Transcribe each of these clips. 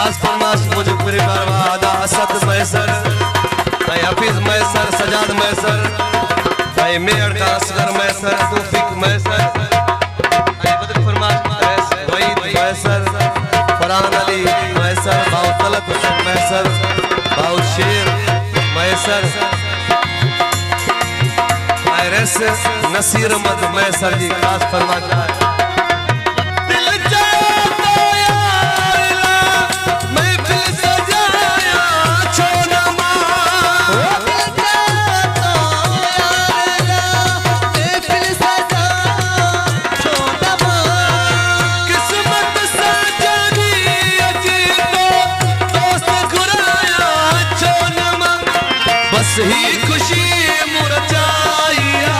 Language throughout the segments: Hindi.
खास फरमाश मुझे परिवार वादा असद मैसर भाई हफीज मैसर सजाद मैसर भाई मेयर का असगर मैसर तौफीक मैसर भाई बदर फरमाश वहीद मैसर फरहान अली मैसर भाव तलत हुसैन मैसर भाव शेर मैसर आयरस नसीर अहमद मैसर जी खास फरमाश ही खुशी मुरझाइया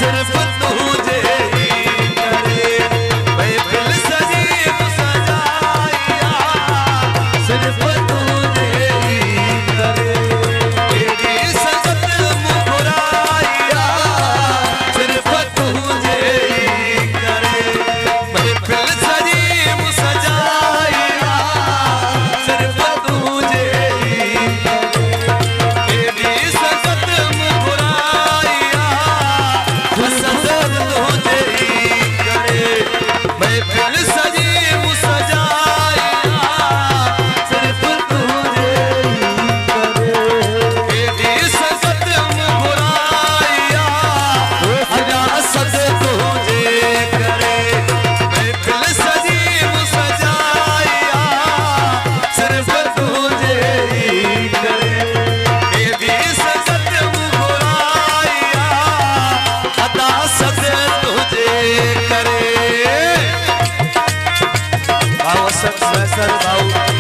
सिर्फ तुझे ही करे महफिल सजी सजाइया सिर्फ तुझे ही करे तेरी सजत मुखराइया सिर्फ तुझे ही करे महफिल सजी सजाइया सिर्फ तुझे ही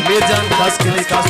मीरजान खास के लिए खास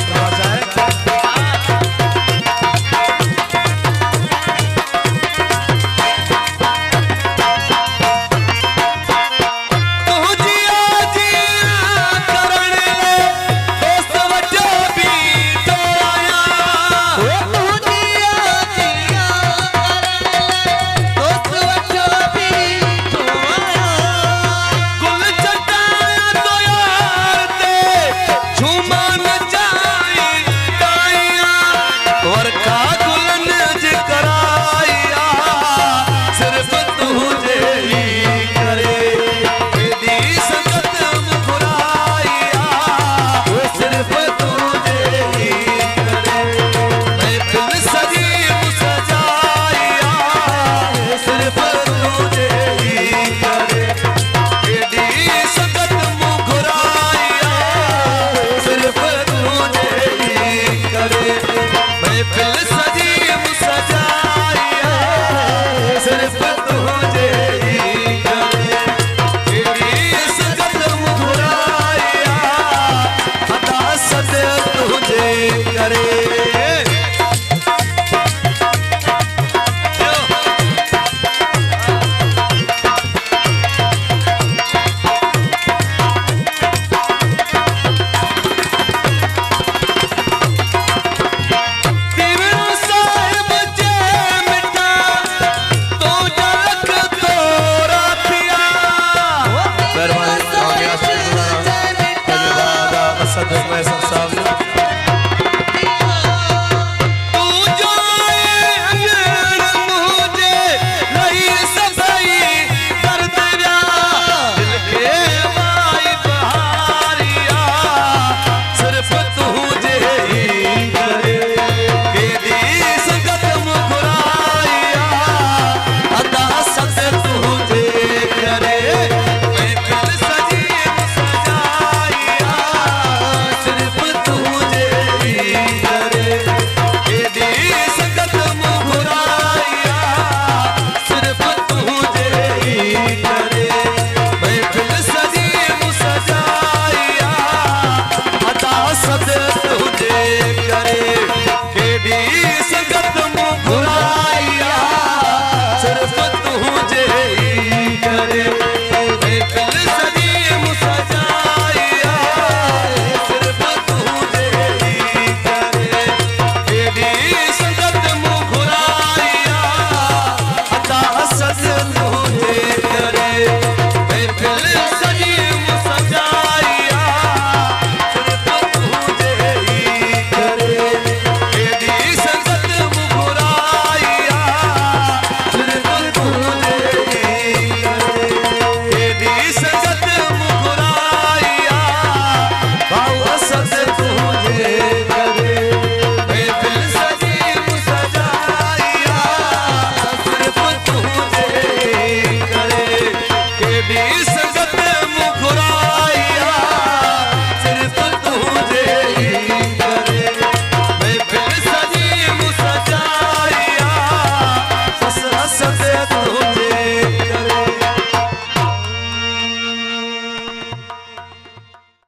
फरमाश है असद मैसर साहब